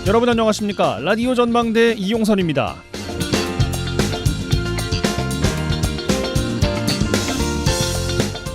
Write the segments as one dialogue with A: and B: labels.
A: 여러분 안녕하십니까? 라디오 전망대 이용선입니다.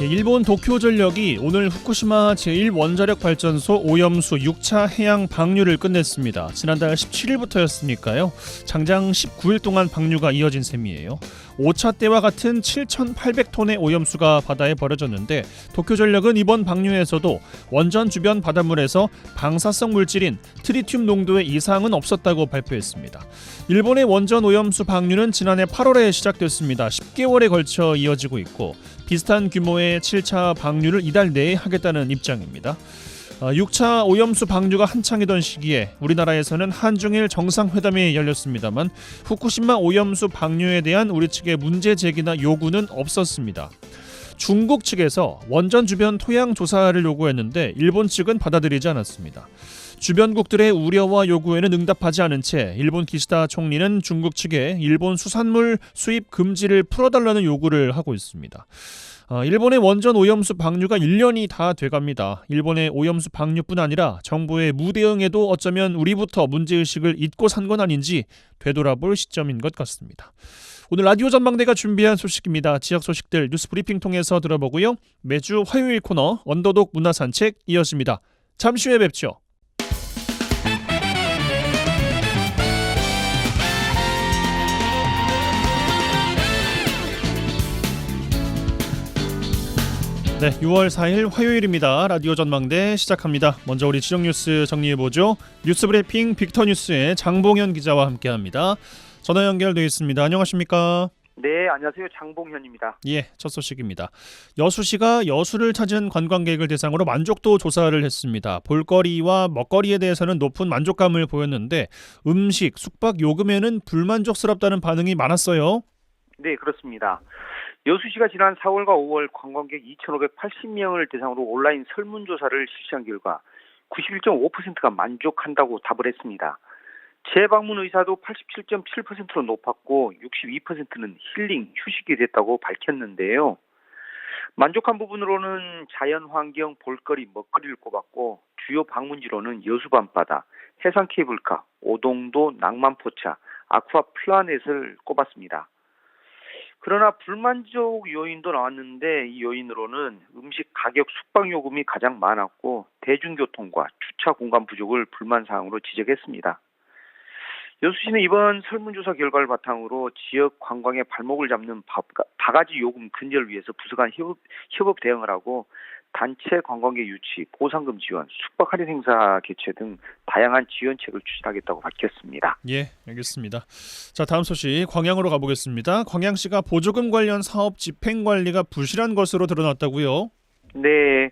A: 일본 도쿄전력이 오늘 후쿠시마 제1원자력발전소 오염수 6차 해양 방류를 끝냈습니다. 지난달 17일부터였으니까요. 장장 19일 동안 방류가 이어진 셈이에요. 5차 때와 같은 7,800톤의 오염수가 바다에 버려졌는데 도쿄전력은 이번 방류에서도 원전 주변 바닷물에서 방사성 물질인 트리튬 농도의 이상은 없었다고 발표했습니다. 일본의 원전 오염수 방류는 지난해 8월에 시작됐습니다. 10개월에 걸쳐 이어지고 있고 비슷한 규모의 7차 방류를 이달 내에 하겠다는 입장입니다. 6차 오염수 방류가 한창이던 시기에 우리나라에서는 한중일 정상회담이 열렸습니다만 후쿠시마 오염수 방류에 대한 우리 측의 문제 제기나 요구는 없었습니다. 중국 측에서 원전 주변 토양 조사를 요구했는데 일본 측은 받아들이지 않았습니다. 주변국들의 우려와 요구에는 응답하지 않은 채 일본 기시다 총리는 중국 측에 일본 수산물 수입 금지를 풀어달라는 요구를 하고 있습니다. 일본의 원전 오염수 방류가 1년이 다 돼갑니다. 일본의 오염수 방류뿐 아니라 정부의 무대응에도 어쩌면 우리부터 문제의식을 잊고 산 건 아닌지 되돌아볼 시점인 것 같습니다. 오늘 라디오 전망대가 준비한 소식입니다. 지역 소식들 뉴스 브리핑 통해서 들어보고요. 매주 화요일 코너 언더독 문화산책 이어집니다. 잠시 후에 뵙죠. 네, 6월 4일 화요일입니다. 라디오 전망대 시작합니다. 먼저 우리 지역 뉴스 정리해보죠. 뉴스 브리핑 빅터뉴스의 장봉현 기자와 함께합니다. 전화 연결되어 있습니다. 안녕하십니까?
B: 네, 안녕하세요. 장봉현입니다.
A: 예, 첫 소식입니다. 여수시가 여수를 찾은 관광객을 대상으로 만족도 조사를 했습니다. 볼거리와 먹거리에 대해서는 높은 만족감을 보였는데 음식, 숙박 요금에는 불만족스럽다는 반응이 많았어요.
B: 네, 그렇습니다. 여수시가 지난 4월과 5월 관광객 2,580명을 대상으로 온라인 설문조사를 실시한 결과 91.5%가 만족한다고 답을 했습니다. 재방문 의사도 87.7%로 높았고 62%는 힐링, 휴식이 됐다고 밝혔는데요. 만족한 부분으로는 자연환경, 볼거리, 먹거리를 꼽았고 주요 방문지로는 여수 밤바다, 해상 케이블카, 오동도, 낭만포차, 아쿠아 플라넷을 꼽았습니다. 그러나 불만족 요인도 나왔는데 이 요인으로는 음식 가격, 숙박 요금이 가장 많았고 대중교통과 주차 공간 부족을 불만사항으로 지적했습니다. 여수시는 이번 설문조사 결과를 바탕으로 지역 관광의 발목을 잡는 바가지 요금 근절을 위해서 부서 간 협업 대응을 하고 단체 관광객 유치, 보상금 지원, 숙박 할인 행사 개최 등 다양한 지원책을 추진하겠다고 밝혔습니다.
A: 예, 알겠습니다. 자, 다음 소식 광양으로 가보겠습니다. 광양시가 보조금 관련 사업 집행 관리가 부실한 것으로 드러났다고요?
B: 네,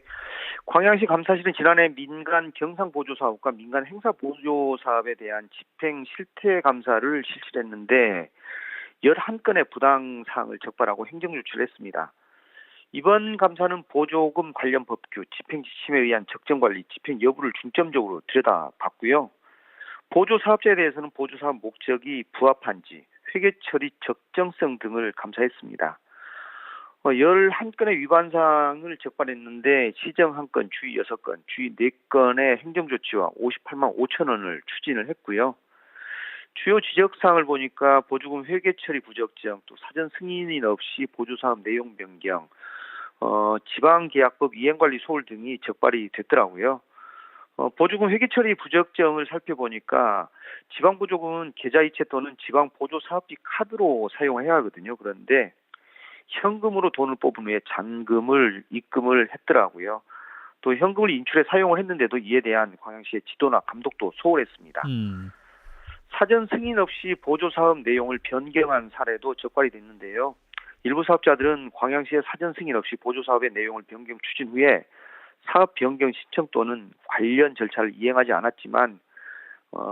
B: 광양시 감사실은 지난해 민간 경상보조사업과 민간 행사보조사업에 대한 집행 실태 감사를 실시했는데 11건의 부당사항을 적발하고 행정조치를 했습니다. 이번 감사는 보조금 관련 법규, 집행 지침에 의한 적정관리, 집행 여부를 중점적으로 들여다봤고요. 보조사업자에 대해서는 보조사업 목적이 부합한지, 회계 처리 적정성 등을 감사했습니다. 11건의 위반사항을 적발했는데 시정 1건, 주의 6건, 주의 4건의 행정조치와 58만 5천 원을 추진을 했고요. 주요 지적사항을 보니까 보조금 회계 처리 부적정, 또 사전 승인이 없이 보조사업 내용 변경, 지방계약법 이행관리 소홀 등이 적발이 됐더라고요. 보조금 회계 처리 부적정을 살펴보니까 지방보조금은 계좌이체 또는 지방보조사업비 카드로 사용해야 하거든요. 그런데 현금으로 돈을 뽑은 후에 잔금을 입금을 했더라고요. 또 현금을 인출해 사용을 했는데도 이에 대한 광양시의 지도나 감독도 소홀했습니다. 사전 승인 없이 보조사업 내용을 변경한 사례도 적발이 됐는데요. 일부 사업자들은 광양시의 사전 승인 없이 보조사업의 내용을 변경 추진 후에 사업 변경 신청 또는 관련 절차를 이행하지 않았지만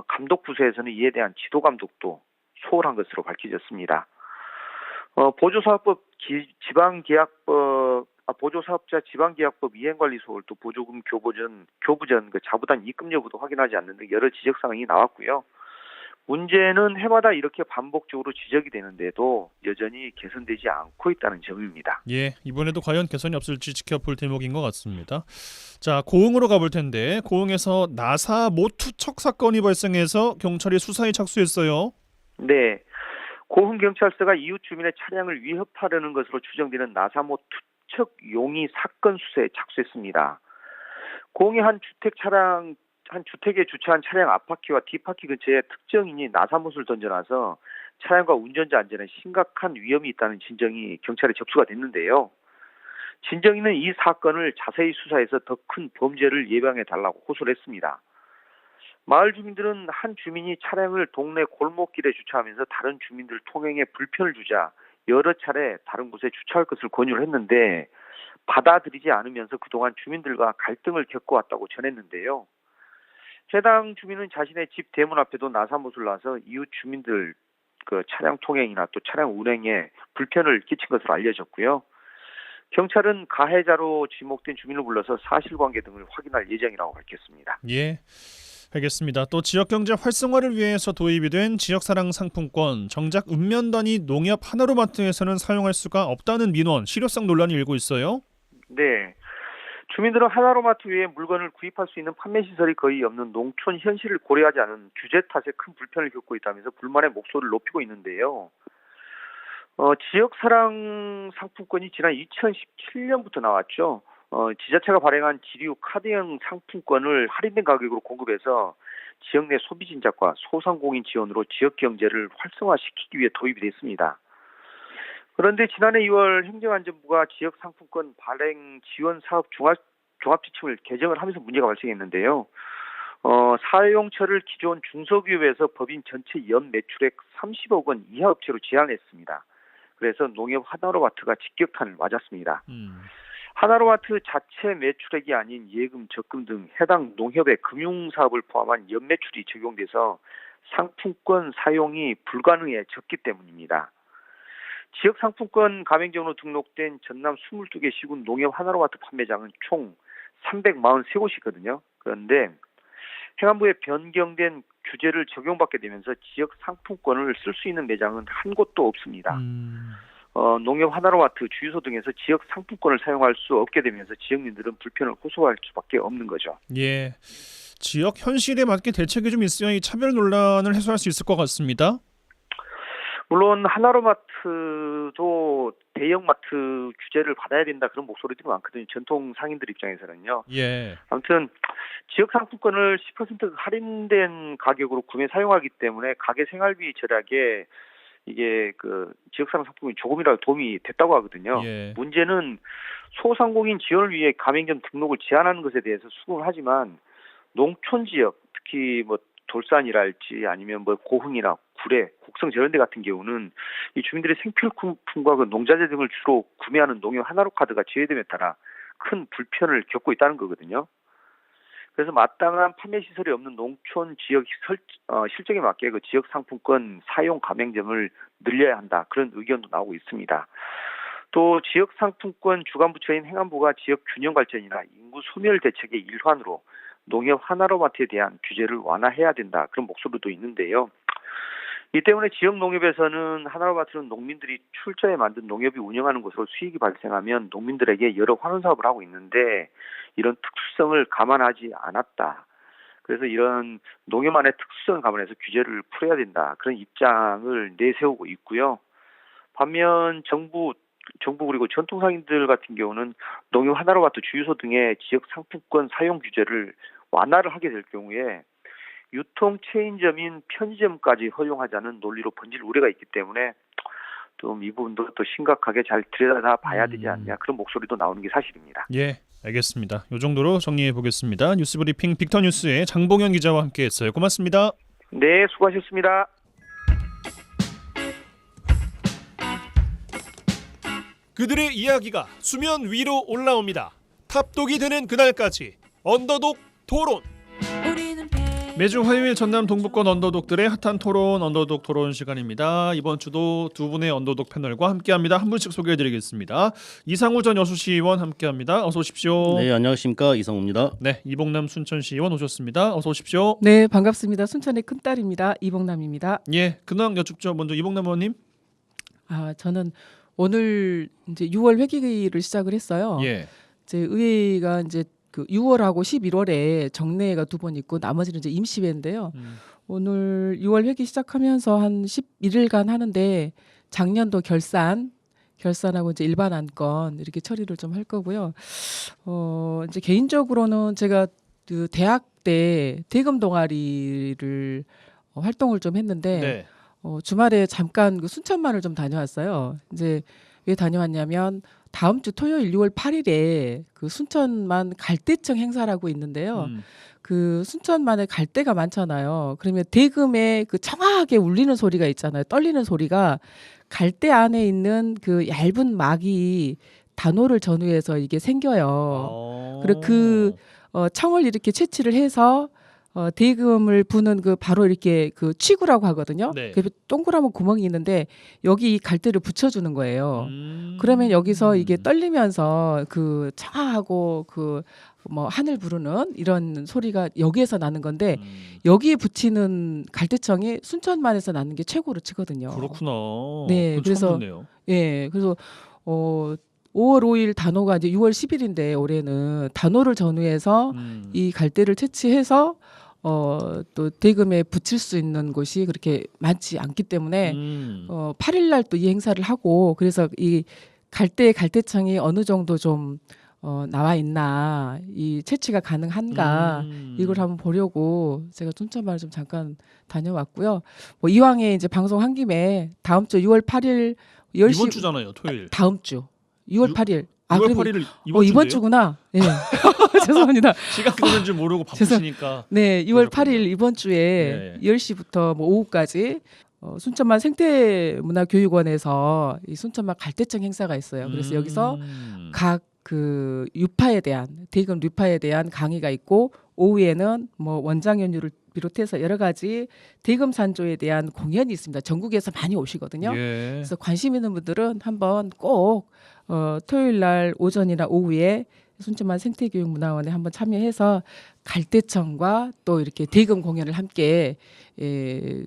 B: 감독부서에서는 이에 대한 지도 감독도 소홀한 것으로 밝혀졌습니다. 보조사업법 보조사업자 지방계약법 이행관리 소홀, 또 보조금 교부전 그 자부단 입금 여부도 확인하지 않는 등 여러 지적사항이 나왔고요. 문제는 해마다 이렇게 반복적으로 지적이 되는데도 여전히 개선되지 않고 있다는 점입니다.
A: 예, 이번에도 과연 개선이 없을지 지켜볼 대목인 것 같습니다. 자, 고흥으로 가볼 텐데 고흥에서 나사 못 투척 사건이 발생해서 경찰이 수사에 착수했어요.
B: 네, 고흥경찰서가 이웃 주민의 차량을 위협하려는 것으로 추정되는 나사모 투척 용의 사건 수사에 착수했습니다. 고흥의 한 주택에 주차한 차량 앞바퀴와 뒷바퀴 근처에 특정인이 나사못을 던져놔서 차량과 운전자 안전에 심각한 위험이 있다는 진정이 경찰에 접수가 됐는데요. 진정인은 이 사건을 자세히 수사해서 더 큰 범죄를 예방해 달라고 호소를 했습니다. 마을 주민들은 한 주민이 차량을 동네 골목길에 주차하면서 다른 주민들 통행에 불편을 주자 여러 차례 다른 곳에 주차할 것을 권유를 했는데 받아들이지 않으면서 그동안 주민들과 갈등을 겪어왔다고 전했는데요. 해당 주민은 자신의 집 대문 앞에도 나사못을 놔서 이웃 주민들 차량 통행이나 또 차량 운행에 불편을 끼친 것으로 알려졌고요. 경찰은 가해자로 지목된 주민을 불러서 사실관계 등을 확인할 예정이라고 밝혔습니다.
A: 예, 알겠습니다. 또 지역경제 활성화를 위해서 도입이 된 지역사랑 상품권, 정작 읍면단위 농협 하나로마트에서는 사용할 수가 없다는 민원, 실효성 논란이 일고 있어요.
B: 네, 주민들은 하나로마트 외에 물건을 구입할 수 있는 판매시설이 거의 없는 농촌 현실을 고려하지 않은 규제 탓에 큰 불편을 겪고 있다면서 불만의 목소리를 높이고 있는데요. 지역사랑 상품권이 지난 2017년부터 나왔죠. 지자체가 발행한 지류 카드형 상품권을 할인된 가격으로 공급해서 지역 내 소비 진작과 소상공인 지원으로 지역 경제를 활성화시키기 위해 도입이 됐습니다. 그런데 지난해 2월 행정안전부가 지역 상품권 발행 지원 사업 종합지침을 개정을 하면서 문제가 발생했는데요. 사용처를 기존 중소기업에서 법인 전체 연 매출액 30억 원 이하 업체로 제한했습니다. 그래서 농협 하나로마트가 직격탄을 맞았습니다. 하나로마트 자체 매출액이 아닌 예금, 적금 등 해당 농협의 금융사업을 포함한 연매출이 적용돼서 상품권 사용이 불가능해졌기 때문입니다. 지역상품권 가맹점으로 등록된 전남 22개 시군 농협 하나로마트 판매장은 총 343곳이거든요. 그런데 행안부에 변경된 규제를 적용받게 되면서 지역 상품권을 쓸 수 있는 매장은 한 곳도 없습니다. 농협 하나로마트 주유소 등에서 지역 상품권을 사용할 수 없게 되면서 지역민들은 불편을 호소할 수밖에 없는 거죠.
A: 예, 지역 현실에 맞게 대책이 좀 있어야 이 차별 논란을 해소할 수 있을 것 같습니다.
B: 물론 하나로마트도 대형마트 규제를 받아야 된다 그런 목소리들이 많거든요. 전통 상인들 입장에서는요.
A: 예.
B: 아무튼 지역 상품권을 10% 할인된 가격으로 구매 사용하기 때문에 가게 생활비 절약에 이게 지역 상품이 조금이라도 도움이 됐다고 하거든요.
A: 예.
B: 문제는 소상공인 지원을 위해 가맹점 등록을 제한하는 것에 대해서 수긍을 하지만 농촌 지역 특히 돌산이랄지 아니면 고흥이나 구례, 곡성 저런 데 같은 경우는 이 주민들의 생필품과 농자재 등을 주로 구매하는 농협 하나로카드가 제외됨에 따라 큰 불편을 겪고 있다는 거거든요. 그래서 마땅한 판매 시설이 없는 농촌 지역 실정에 맞게 지역 상품권 사용 가맹점을 늘려야 한다. 그런 의견도 나오고 있습니다. 또 지역 상품권 주관 부처인 행안부가 지역 균형 발전이나 인구 소멸 대책의 일환으로 농협 하나로마트에 대한 규제를 완화해야 된다. 그런 목소리도 있는데요. 이 때문에 지역 농협에서는 하나로마트는 농민들이 출자해 만든 농협이 운영하는 곳으로 수익이 발생하면 농민들에게 여러 환원 사업을 하고 있는데 이런 특수성을 감안하지 않았다. 그래서 이런 농협만의 특수성을 감안해서 규제를 풀어야 된다. 그런 입장을 내세우고 있고요. 반면 정부 그리고 전통상인들 같은 경우는 농협 하나로마트 주유소 등의 지역 상품권 사용 규제를 완화를 하게 될 경우에 유통 체인점인 편의점까지 허용하자는 논리로 번질 우려가 있기 때문에 좀 이 부분도 또 심각하게 잘 들여다봐야 되지 않냐 그런 목소리도 나오는 게 사실입니다.
A: 예, 알겠습니다. 이 정도로 정리해 보겠습니다. 뉴스브리핑 빅터뉴스의 장봉현 기자와 함께했어요. 고맙습니다.
B: 네, 수고하셨습니다.
A: 그들의 이야기가 수면 위로 올라옵니다. 탑독이 되는 그날까지 언더독 토론. 매주 화요일 전남 동부권 언더독들의 핫한 토론 언더독 토론 시간입니다. 이번 주도 두 분의 언더독 패널과 함께합니다. 한 분씩 소개해드리겠습니다. 이상우 전 여수시의원 함께합니다. 어서 오십시오.
C: 네, 안녕하십니까, 이상우입니다.
A: 네, 이봉남 순천시의원 오셨습니다. 어서 오십시오.
D: 네, 반갑습니다. 순천의 큰딸입니다. 이봉남입니다.
A: 예, 근황 여쭙죠. 먼저 이봉남 의원님.
D: 저는 오늘 이제 6월 회기를 시작을 했어요.
A: 예.
D: 이제 의회가 이제 그 6월하고 11월에 정례회가 두 번 있고 나머지는 이제 임시회인데요. 오늘 6월 회기 시작하면서 한 11일간 하는데 작년도 결산하고 이제 일반 안건 이렇게 처리를 좀 할 거고요. 이제 개인적으로는 제가 그 대학 때 대금 동아리를 활동을 좀 했는데
A: 네.
D: 주말에 잠깐 그 순천만을 좀 다녀왔어요. 이제 왜 다녀왔냐면 다음 주 토요일 6월 8일에 그 순천만 갈대청 행사라고 있는데요. 그 순천만에 갈대가 많잖아요. 그러면 대금에 그 청아하게 울리는 소리가 있잖아요. 떨리는 소리가 갈대 안에 있는 그 얇은 막이 단오를 전후해서 이게 생겨요. 그리고 그 청을 이렇게 채취를 해서 대금을 부는 그 바로 이렇게 그 취구라고 하거든요.
A: 네.
D: 그 동그라면 구멍이 있는데 여기 이 갈대를 붙여주는 거예요. 그러면 여기서 이게 떨리면서 그 청아하고 그 뭐 하늘 부르는 이런 소리가 여기에서 나는 건데 여기에 붙이는 갈대청이 순천만에서 나는 게 최고로 치거든요.
A: 그렇구나.
D: 네,
A: 그건
D: 그래서
A: 처음 듣네요.
D: 예, 그래서 5월 5일 단오가 이제 6월 10일인데 올해는 단오를 전후해서 이 갈대를 채취해서 또 대금에 붙일 수 있는 곳이 그렇게 많지 않기 때문에 8일 날 또 이 행사를 하고 그래서 이 갈대청이 어느 정도 좀 나와 있나 이 채취가 가능한가 이걸 한번 보려고 제가 순천만을 좀 잠깐 다녀왔고요. 뭐 이왕에 이제 방송 한 김에 다음 주 6월 8일 10시
A: 이번 주잖아요, 토요일.
D: 다음 주 6월 8일
A: 6월
D: 그럼
A: 8일
D: 이번
A: 이번 주인데요?
D: 주구나. 예. 죄송합니다.
A: 시간 끄는 줄 모르고 바쁘시니까.
D: 네, 6월
A: 그렇군요.
D: 8일 이번 주에
A: 네.
D: 10시부터 뭐 오후까지 순천만 생태문화교육원에서 이 순천만 갈대청 행사가 있어요. 그래서 여기서 각 그 유파에 대한 대금 유파에 대한 강의가 있고 오후에는 뭐 원장 연유를 비롯해서 여러 가지 대금 산조에 대한 공연이 있습니다. 전국에서 많이 오시거든요.
A: 예.
D: 그래서 관심 있는 분들은 한번 꼭 토요일 날 오전이나 오후에 순천만 생태교육문화원에 한번 참여해서 갈대청과 또 이렇게 대금 공연을 함께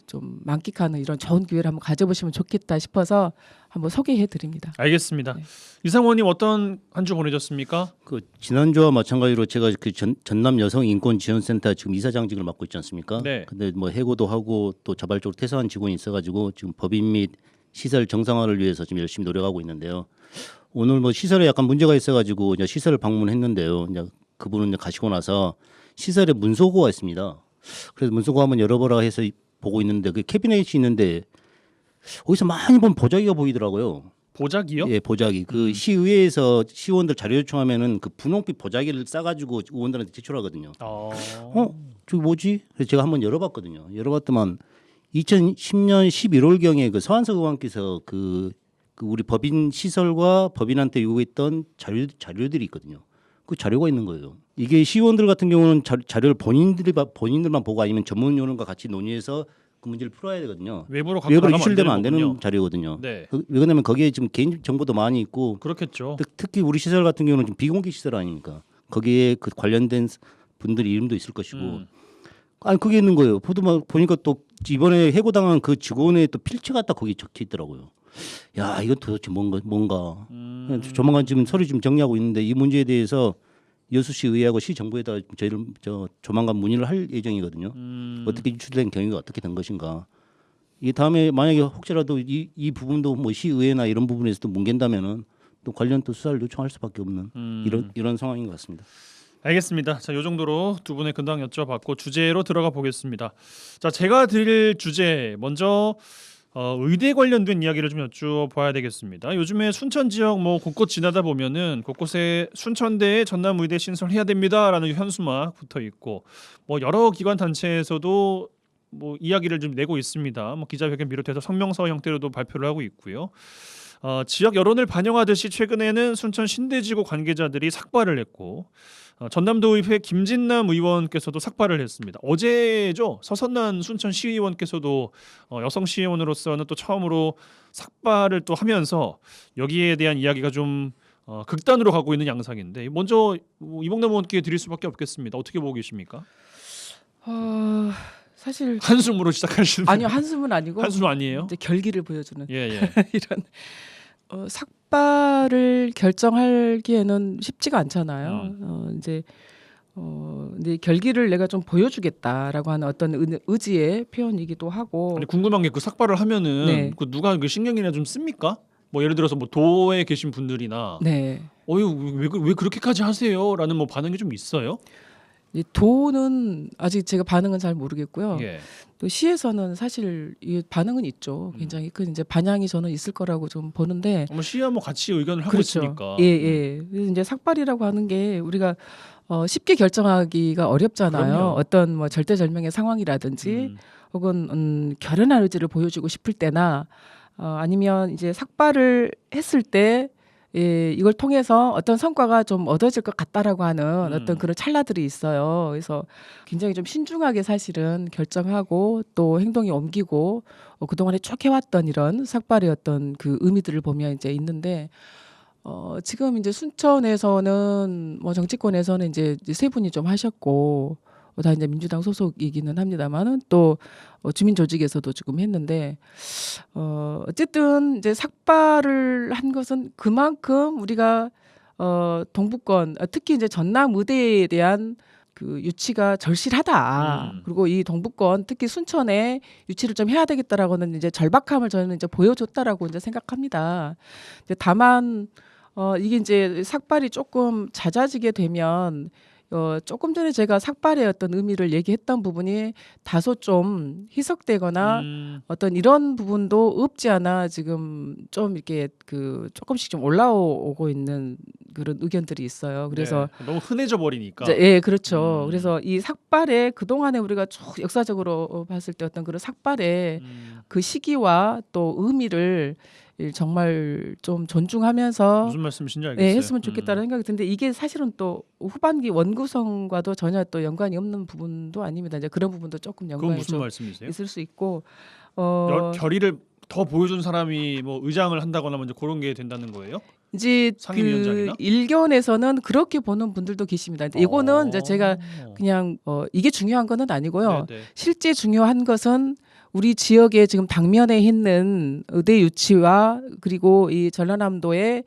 D: 좀 만끽하는 이런 좋은 기회를 한번 가져보시면 좋겠다 싶어서 한번 소개해 드립니다.
A: 알겠습니다.
D: 네.
A: 이상원님 어떤 한 주 보내셨습니까?
C: 그 지난주와 마찬가지로 제가 그 전남 여성 인권 지원센터 지금 이사장직을 맡고 있지 않습니까?
A: 네.
C: 근데 뭐 해고도 하고 또 자발적으로 퇴사한 직원이 있어가지고 지금 법인 및 시설 정상화를 위해서 지금 열심히 노력하고 있는데요. 오늘 뭐 시설에 약간 문제가 있어가지고 이제 시설을 방문했는데요. 이제 그분은 이제 가시고 나서 시설에 문서고가 있습니다. 그래서 문서고 한번 열어보라 해서 보고 있는데 그 캐비넷이 있는데 어디서 많이 본 보자기가 보이더라고요.
A: 보자기요?
C: 예, 보자기. 그 시의회에서 시의원들 자료 요청하면은 그 분홍빛 보자기를 싸가지고 의원들한테 제출하거든요. 저기 뭐지? 그래서 제가 한번 열어봤거든요. 열어봤더만 2010년 11월 경에 그 서한석 의원께서 그 우리 법인 시설과 법인한테 요구했던 자료들이 있거든요. 그 자료가 있는 거예요. 이게 시의원들 같은 경우는 자료를 본인들만 보고 아니면 전문 요원과 같이 논의해서 그 문제를 풀어야 되거든요.
A: 외부로 갖고
C: 외부로
A: 나가면
C: 유출되면 안 되는
A: 거군요.
C: 자료거든요.
A: 네.
C: 왜냐하면 거기에 지금 개인 정보도 많이 있고
A: 그렇겠죠.
C: 특히 우리 시설 같은 경우는 좀 비공개 시설 아닙니까? 거기에 그 관련된 분들 이름도 있을 것이고 아니 그게 있는 거예요. 보니까 또 이번에 해고당한 그 직원의 또 필체가 딱 거기 적혀 있더라고요. 야 이건 도대체 뭔가 조만간 지금 서류 좀 정리하고 있는데 이 문제에 대해서 여수시 의회하고 시 정부에다 저희를 조만간 문의를 할 예정이거든요. 어떻게 유출된 경위가 어떻게 된 것인가. 이 다음에 만약에 혹시라도 이 부분도 뭐 시의회나 이런 부분에서도 뭉갠다면은 또 관련 또 수사를 요청할 수밖에 없는 이런 상황인 것 같습니다.
A: 알겠습니다. 자, 요 정도로 두 분의 근황 여쭤봤고 주제로 들어가 보겠습니다. 자, 제가 드릴 주제 먼저 의대 관련된 이야기를 좀 여쭤봐야 되겠습니다. 요즘에 순천 지역 뭐 곳곳 지나다 보면은 곳곳에 순천대에 전남의대 신설해야 됩니다라는 현수막 붙어 있고 뭐 여러 기관 단체에서도 뭐 이야기를 좀 내고 있습니다. 뭐 기자회견 비롯해서 성명서 형태로도 발표를 하고 있고요. 지역 여론을 반영하듯이 최근에는 순천 신대지구 관계자들이 삭발을 했고 전남도의회 김진남 의원께서도 삭발을 했습니다. 어제죠. 서선난 순천 시의원께서도 여성 시의원으로서는 또 처음으로 삭발을 또 하면서 여기에 대한 이야기가 좀 극단으로 가고 있는 양상인데 먼저 이봉남 의원께 드릴 수밖에 없겠습니다. 어떻게 보고 계십니까?
D: 사실
A: 한숨으로 시작하시는
D: 아니요 한숨은 아니고
A: 한숨 아니에요?
D: 이제 결기를 보여주는
A: 예.
D: 이런 삭발을 결정하기에는 쉽지가 않잖아요. 이제 근데 결기를 내가 좀 보여주겠다라고 하는 어떤 의지의 표현이기도 하고.
A: 아니 궁금한 게 그 삭발을 하면은
D: 네.
A: 그 누가 그 신경이나 좀 씁니까? 뭐 예를 들어서 뭐 도에 계신 분들이나
D: 네.
A: 어유 왜 그렇게까지 하세요?라는 뭐 반응이 좀 있어요?
D: 이 도는 아직 제가 반응은 잘 모르겠고요.
A: 예.
D: 또 시에서는 사실 이 반응은 있죠. 굉장히 큰 이제 반향이 저는 있을 거라고 좀 보는데.
A: 뭐 시야 뭐 같이 의견을 하고
D: 그렇죠.
A: 있으니까.
D: 예. 그래서 이제 삭발이라고 하는 게 우리가 쉽게 결정하기가 어렵잖아요.
A: 그럼요.
D: 어떤 뭐 절대절명의 상황이라든지 혹은 결연한 의지를 보여주고 싶을 때나 아니면 이제 삭발을 했을 때 이걸 통해서 어떤 성과가 좀 얻어질 것 같다라고 하는 어떤 그런 찰나들이 있어요. 그래서 굉장히 좀 신중하게 사실은 결정하고 또 행동에 옮기고 그동안에 쭉 해왔던 이런 삭발의 어떤 그 의미들을 보면 이제 있는데 지금 이제 순천에서는 뭐 정치권에서는 이제 세 분이 좀 하셨고 다 이제 민주당 소속이기는 합니다만은 또 주민 조직에서도 지금 했는데 어쨌든 이제 삭발을 한 것은 그만큼 우리가 동북권 특히 이제 전남 의대에 대한 그 유치가 절실하다. 그리고 이 동북권 특히 순천에 유치를 좀 해야 되겠다라고는 이제 절박함을 저는 이제 보여줬다라고 이제 생각합니다. 이제 다만 이게 이제 삭발이 조금 잦아지게 되면 조금 전에 제가 삭발의 어떤 의미를 얘기했던 부분이 다소 좀 희석되거나 어떤 이런 부분도 없지 않아 지금 좀 이렇게 그 조금씩 좀 올라오고 있는 그런 의견들이 있어요. 그래서
A: 네, 너무 흔해져 버리니까.
D: 예, 그렇죠. 그래서 이 삭발의 그 동안에 우리가 쭉 역사적으로 봤을 때 어떤 그런 삭발의 그 시기와 또 의미를 정말 좀 존중하면서
A: 무슨 말씀이신지 알겠어요.
D: 했으면 좋겠다는 생각이 드는데 이게 사실은 또 후반기 원구성과도 전혀 또 연관이 없는 부분도 아닙니다. 이제 그런 부분도 조금
A: 그건
D: 연관이
A: 무슨
D: 좀
A: 말씀이세요?
D: 있을 수 있고
A: 결의를 더 보여준 사람이 뭐 의장을 한다거나 뭐 이제 그런 게 된다는 거예요?
D: 이제 그
A: 상임위원장이나?
D: 일견에서는 그렇게 보는 분들도 계십니다. 근데 이거는 이제 제가 그냥 이게 중요한 거는 아니고요.
A: 네네.
D: 실제 중요한 것은 우리 지역에 지금 당면에 있는 의대 유치와 그리고 이 전라남도의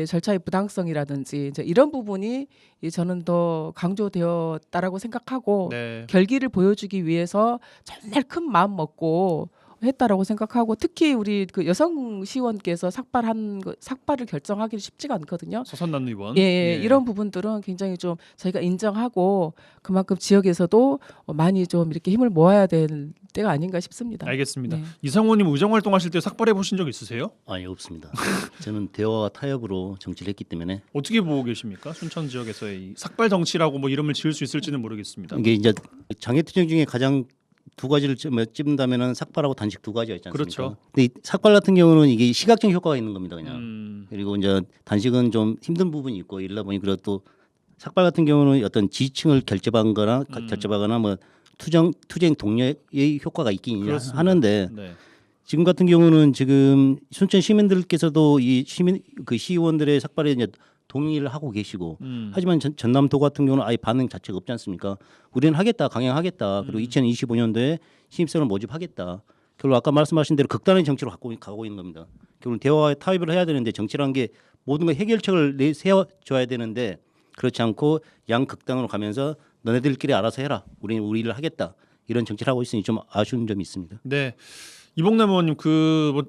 D: 절차의 부당성이라든지 이제 이런 부분이 저는 더 강조되었다라고 생각하고
A: 네.
D: 결기를 보여주기 위해서 정말 큰 마음 먹고 했다라고 생각하고 특히 우리 그 여성 시의원께서 삭발을 결정하기 쉽지가 않거든요.
A: 서선남 의원.
D: 예, 이런 부분들은 굉장히 좀 저희가 인정하고 그만큼 지역에서도 많이 좀 이렇게 힘을 모아야 될 때가 아닌가 싶습니다.
A: 알겠습니다.
D: 네.
A: 이상호님 의정 활동하실 때 삭발해 보신 적 있으세요?
C: 아니 없습니다. 저는 대화와 타협으로 정치를 했기 때문에
A: 어떻게 보고 계십니까? 순천 지역에서의 이 삭발 정치라고 뭐 이름을 지을 수 있을지는 모르겠습니다.
C: 이게 이제 장애투쟁 중에 가장 두 가지를 찝는다면은 삭발하고 단식 두 가지가 있지 않습니까?
A: 그렇죠.
C: 근데 이 삭발 같은 경우는 이게 시각적 효과가 있는 겁니다, 그냥. 그리고 이제 단식은 좀 힘든 부분이 있고 이러다 보니 그래도 또 삭발 같은 경우는 어떤 지층을 결집하거나 뭐 투쟁 동료의 효과가 있긴
A: 그렇습니다.
C: 하는데
A: 네.
C: 지금 같은 경우는 지금 순천 시민들께서도 이 시의원들의 삭발에 이제 동의를 하고 계시고 하지만 전남도 같은 경우는 아예 반응 자체가 없지 않습니까? 우리는 하겠다, 강행하겠다. 그리고 2025년도에 신입생을 모집하겠다. 결국 아까 말씀하신 대로 극단의 정치로 가고 있는 겁니다. 결국 대화와 타협을 해야 되는데 정치란 게 모든 거 해결책을 세워줘야 되는데 그렇지 않고 양극단으로 가면서 너네들끼리 알아서 해라. 우리는 우리 일을 하겠다. 이런 정치를 하고 있으니 좀 아쉬운 점이 있습니다.
A: 네. 이봉남 의원님 뭐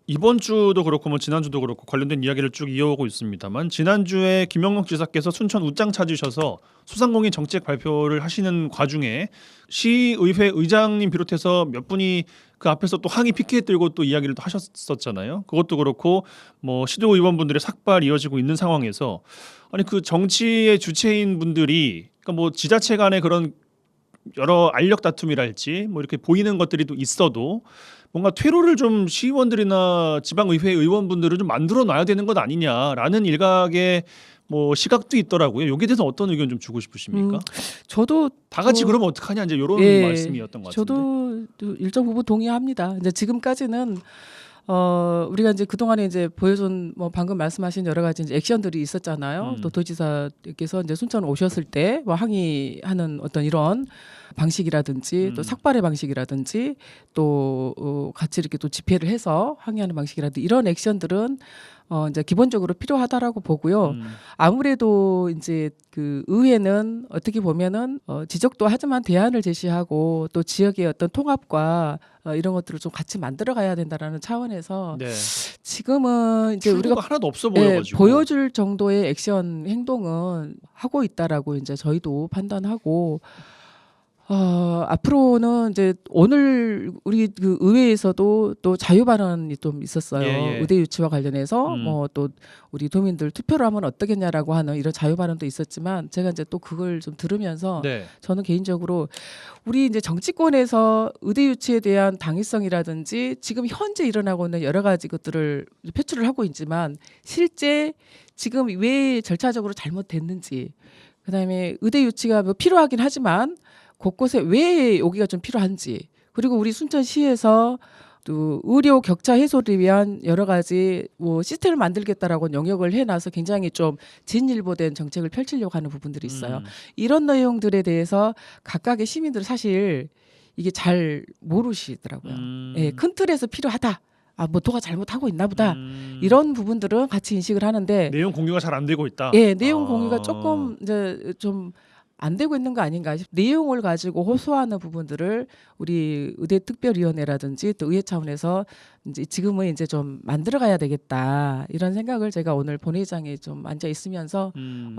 A: 이번 주도 그렇고 뭐 지난주도 그렇고 관련된 이야기를 쭉 이어오고 있습니다만 지난주에 김영록 지사께서 순천 웃장 찾으셔서 소상공인 정책 발표를 하시는 과중에 시의회 의장님 비롯해서 몇 분이 그 앞에서 또 항의 피켓 들고 또 이야기를 또 하셨었잖아요. 그것도 그렇고 뭐 시도 의원분들의 삭발 이어지고 있는 상황에서 아니 그 정치의 주체인 분들이 그러니까 뭐 지자체 간의 그런 여러 알력 다툼이랄지 뭐 이렇게 보이는 것들이 또 있어도 뭔가 퇴로를 좀 시의원들이나 지방의회 의원분들을 좀 만들어 놔야 되는 것 아니냐라는 일각의 뭐 시각도 있더라고요. 여기에 대해서 어떤 의견 좀 주고 싶으십니까?
D: 저도
A: 다 같이
D: 뭐,
A: 그러면 어떡하냐 이제 이런
D: 예,
A: 말씀이었던 것 같은데.
D: 저도 또 일정 부분 동의합니다. 이제 지금까지는 우리가 이제 그동안에 이제 보여준 뭐 방금 말씀하신 여러 가지 이제 액션들이 있었잖아요. 또 도지사께서 이제 순천 오셨을 때 뭐 항의하는 어떤 이런 방식이라든지 또 삭발의 방식이라든지 또 같이 이렇게 또 집회를 해서 항의하는 방식이라든지 이런 액션들은 이제 기본적으로 필요하다라고 보고요. 아무래도 이제 그 의회는 어떻게 보면은 지적도 하지만 대안을 제시하고 또 지역의 어떤 통합과 이런 것들을 좀 같이 만들어 가야 된다라는 차원에서
A: 네.
D: 지금은 이제
A: 출구가
D: 우리가
A: 하나도 없어 보여가지고.
D: 보여줄 정도의 액션 행동은 하고 있다라고 이제 저희도 판단하고 앞으로는 이제 오늘 우리 그 의회에서도 또 자유 발언이 좀 있었어요.
A: 예, 예.
D: 의대 유치와 관련해서 뭐 또 우리 도민들 투표를 하면 어떠겠냐라고 하는 이런 자유 발언도 있었지만 제가 이제 또 그걸 좀 들으면서
A: 네.
D: 저는 개인적으로 우리 이제 정치권에서 의대 유치에 대한 당위성이라든지 지금 현재 일어나고 있는 여러 가지 것들을 표출을 하고 있지만 실제 지금 왜 절차적으로 잘못됐는지 그다음에 의대 유치가 뭐 필요하긴 하지만 곳곳에 왜 여기가 좀 필요한지 그리고 우리 순천시에서 또 의료 격차 해소를 위한 여러 가지 뭐 시스템을 만들겠다라고 영역을 해놔서 굉장히 좀 진일보된 정책을 펼치려고 하는 부분들이 있어요. 이런 내용들에 대해서 각각의 시민들은 사실 이게 잘 모르시더라고요. 예, 큰 틀에서 필요하다. 뭐 도가 잘못하고 있나 보다. 이런 부분들은 같이 인식을 하는데
A: 내용 공유가 잘 안 되고 있다.
D: 예, 내용 공유가 조금 이제 좀 안 되고 있는 거 아닌가 싶. 내용을 가지고 호소하는 부분들을 우리 의대 특별위원회라든지 또 의회 차원에서 이제 지금은 이제 좀 만들어가야 되겠다 이런 생각을 제가 오늘 본회의장에 좀 앉아 있으면서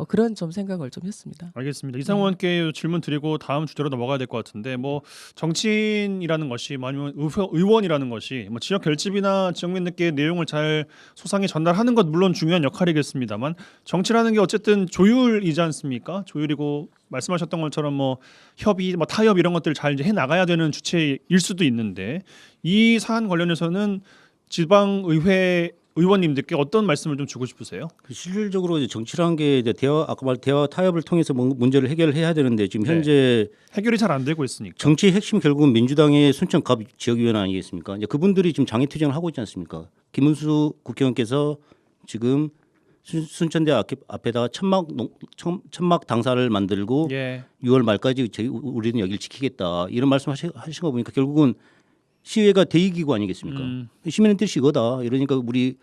D: 그런 좀 생각을 좀 했습니다.
A: 알겠습니다. 이상원께 질문 드리고 다음 주제로 넘어가야 될 것 같은데 뭐 정치인이라는 것이 뭐 아니면 의원이라는 것이 뭐 지역 결집이나 지역민들께 내용을 잘 소상히 전달하는 것 물론 중요한 역할이겠습니다만 정치라는 게 어쨌든 조율이지 않습니까? 조율이고 말씀하셨던 것처럼 뭐 협의, 뭐 타협 이런 것들을 잘 이제 해 나가야 되는 주체일 수도 있는데 이 사안 관련해서는 지방의회 의원님들께 어떤 말씀을 좀 주고 싶으세요?
C: 실질적으로 이제 정치라는 게 이제 아까 말 대화 타협을 통해서 문제를 해결해야 되는데 지금
A: 네.
C: 현재
A: 해결이 잘 안 되고 있으니까.
C: 정치의 핵심 결국은 민주당의 순천갑 지역위원 아니겠습니까? 이제 그분들이 지금 장애투쟁을 하고 있지 않습니까? 김은수 국회의원께서 지금 순천대 앞에다가 천막 당사를 만들고
A: 예.
C: 6월 말까지 우리는 여기를 지키겠다 이런 말씀하신 거 보니까 결국은 시위가 대의기구 아니겠습니까? 시민의 뜻이 이거다. 이러니까 우리